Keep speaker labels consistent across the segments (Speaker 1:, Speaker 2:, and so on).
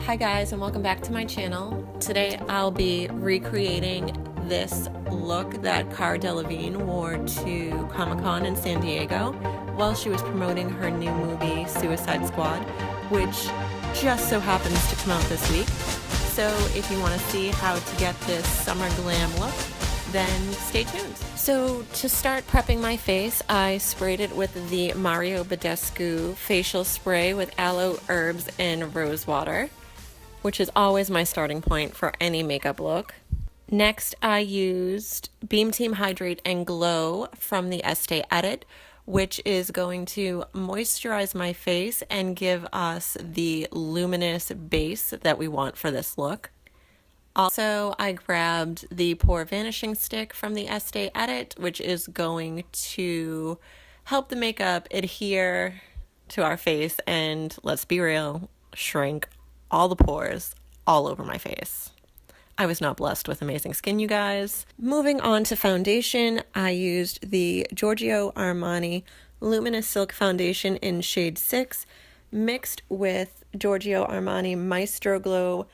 Speaker 1: Hi guys, and welcome back to my channel. Today I'll be recreating this look that Cara Delevigne wore to Comic-Con in San Diego while she was promoting her new movie Suicide Squad, which just so happens to come out this week. So if you want to see how to get this summer glam look, then stay tuned. So to start prepping my face, I sprayed it with the Mario Badescu facial spray with aloe, herbs, and rose water, which is always my starting point for any makeup look. Next, I used Beam Team Hydrate and Glow from the Estee Edit, which is going to moisturize my face and give us the luminous base that we want for this look. Also, I grabbed the Pore Vanishing Stick from the Estee Edit, which is going to help the makeup adhere to our face and, let's be real, shrink all the pores all over my face. I was not blessed with amazing skin, you guys. Moving on to foundation, I used the Giorgio Armani Luminous Silk Foundation in shade 6, mixed with Giorgio Armani Maestro Glow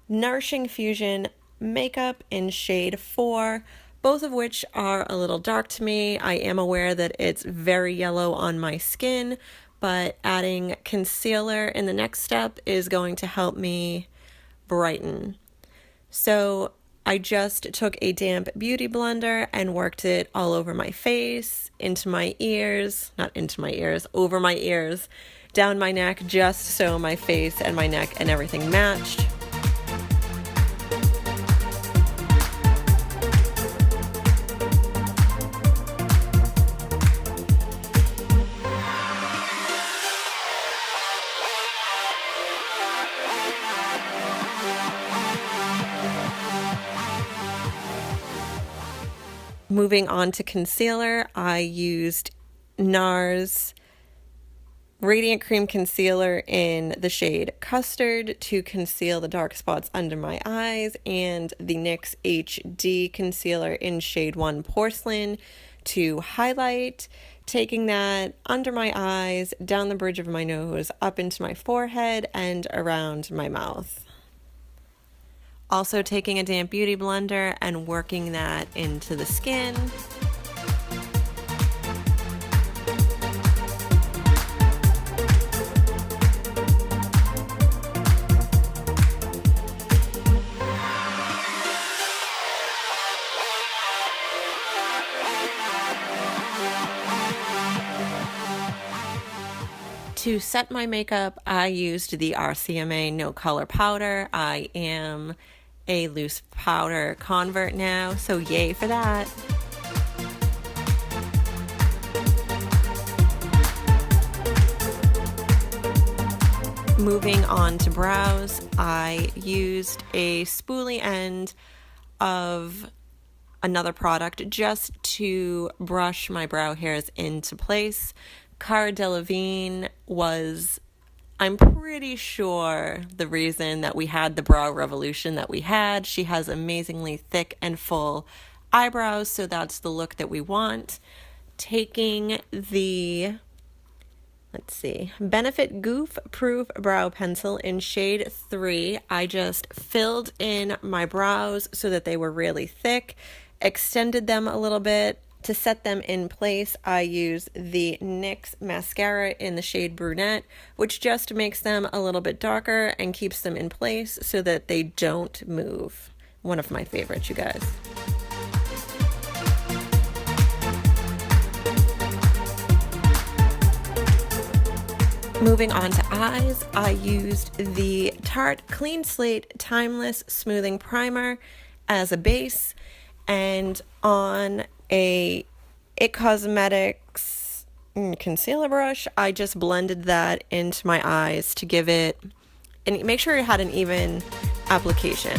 Speaker 1: Nourishing Fusion makeup in shade 4, both of which are a little dark to me. I am aware that it's very yellow on my skin, but adding concealer in the next step is going to help me brighten. So I just took a damp beauty blender and worked it all over my face, into my ears, not into my ears, over my ears, down my neck, just so my face and my neck and everything matched. Moving on to concealer, I used NARS Radiant Cream Concealer in the shade Custard to conceal the dark spots under my eyes, and the NYX HD Concealer in shade 1 Porcelain to highlight, taking that under my eyes, down the bridge of my nose, up into my forehead, and around my mouth. Also taking a damp beauty blender and working that into the skin. To set my makeup, I used the RCMA No Color Powder. I am a loose powder convert now, so yay for that. Moving on to brows, I used a spoolie end of another product just to brush my brow hairs into place. Cara Delevigne was, I'm pretty sure, the reason that we had the brow revolution that we had. She has amazingly thick and full eyebrows, so that's the look that we want. Taking the, Benefit Goof Proof Brow Pencil in shade 3, I just filled in my brows so that they were really thick, extended them a little bit. To set them in place, I use the NYX mascara in the shade Brunette, which just makes them a little bit darker and keeps them in place so that they don't move. One of my favorites, you guys. Moving on to eyes, I used the Tarte Clean Slate Timeless Smoothing Primer as a base, and on a It Cosmetics concealer brush, I just blended that into my eyes to give it, and make sure it had an even application.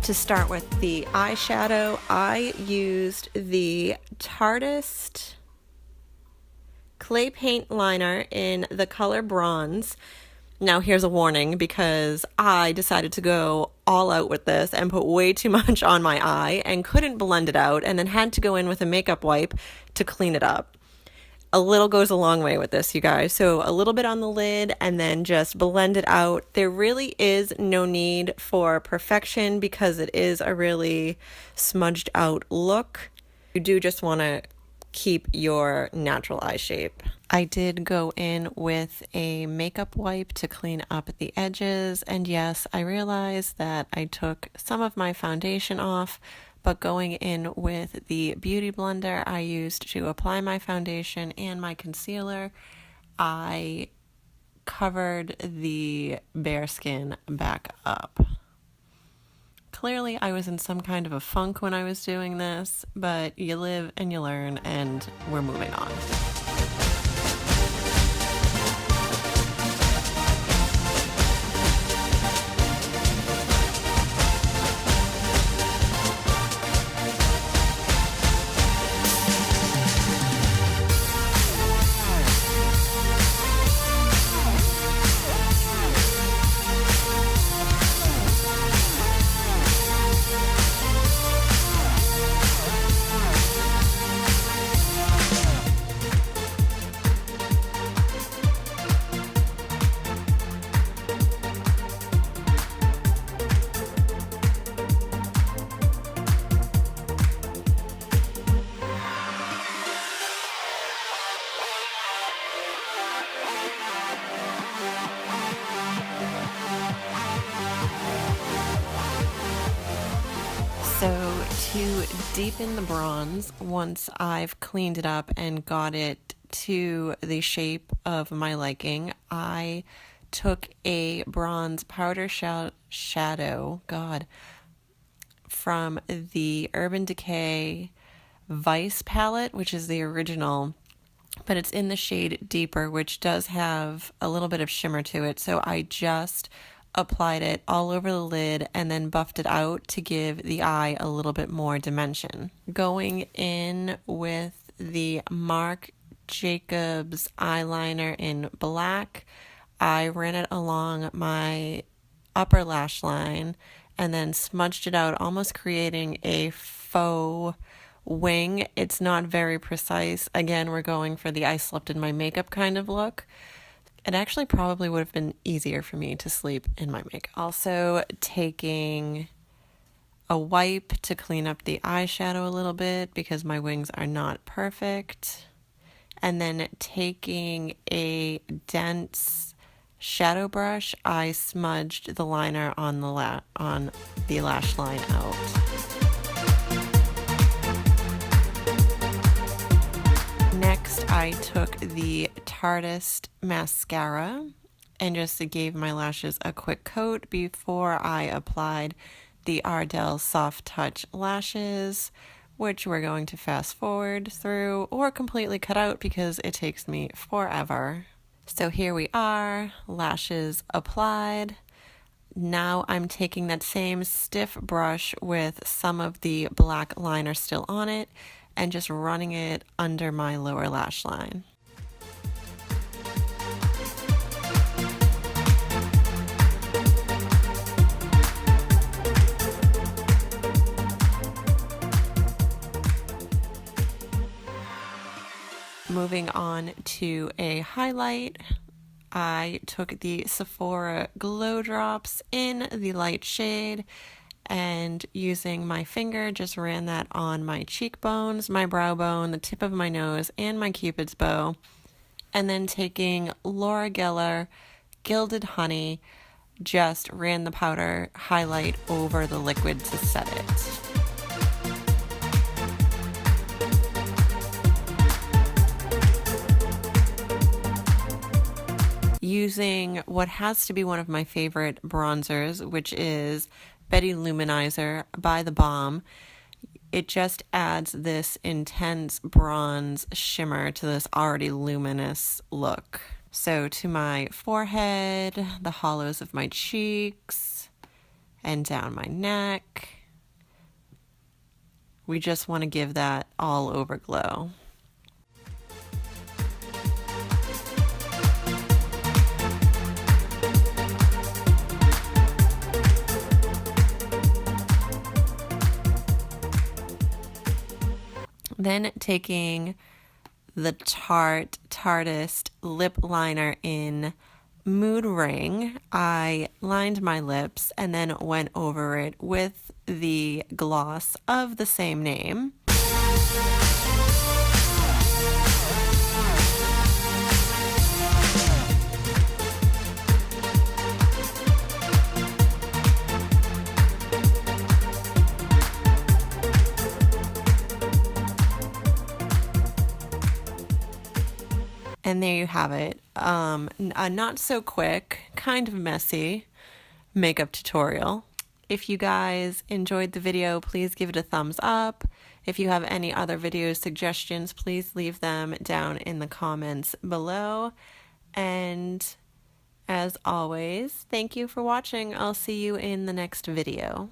Speaker 1: To start with the eyeshadow, I used the Tarteist Clay Paint Liner in the color Bronze, Now here's a warning, because I decided to go all out with this and put way too much on my eye and couldn't blend it out, and then had to go in with a makeup wipe to clean it up. A little goes a long way with this, you guys. So a little bit on the lid and then just blend it out. There really is no need for perfection because it is a really smudged out look. You do just want to keep your natural eye shape. I did go in with a makeup wipe to clean up the edges, and yes, I realized that I took some of my foundation off, but going in with the beauty blender I used to apply my foundation and my concealer, I covered the bare skin back up. Clearly, I was in some kind of a funk when I was doing this, but you live and you learn, and we're moving on. So to deepen the bronze, once I've cleaned it up and got it to the shape of my liking, I took a bronze powder shadow, from the Urban Decay Vice palette, which is the original, but it's in the shade Deeper, which does have a little bit of shimmer to it. So I just applied it all over the lid and then buffed it out to give the eye a little bit more dimension. Going in with the Marc Jacobs eyeliner in black, I ran it along my upper lash line and then smudged it out, almost creating a faux wing. It's not very precise. Again, we're going for the I slept in my makeup kind of look. It actually probably would have been easier for me to sleep in my makeup. Also taking a wipe to clean up the eyeshadow a little bit because my wings are not perfect. And then taking a dense shadow brush, I smudged the liner on the lash line out. Next, I took the Tarteist mascara and just gave my lashes a quick coat before I applied the Ardell Soft Touch lashes, which we're going to fast forward through or completely cut out because it takes me forever. So here we are, lashes applied. Now I'm taking that same stiff brush with some of the black liner still on it and just running it under my lower lash line. Moving on to a highlight, I took the Sephora Glow Drops in the light shade and using my finger just ran that on my cheekbones, my brow bone, the tip of my nose, and my Cupid's bow. And then taking Laura Geller Gilded Honey, just ran the powder highlight over the liquid to set it. Using what has to be one of my favorite bronzers, which is Betty Luminizer by The Balm. It just adds this intense bronze shimmer to this already luminous look. So to my forehead, the hollows of my cheeks, and down my neck. We just want to give that all over glow. Then taking the Tartist lip liner in Mood Ring, I lined my lips and then went over it with the gloss of the same name. And there you have it. A not so quick, kind of messy makeup tutorial. If you guys enjoyed the video, please give it a thumbs up. If you have any other video suggestions, please leave them down in the comments below. And as always, thank you for watching. I'll see you in the next video.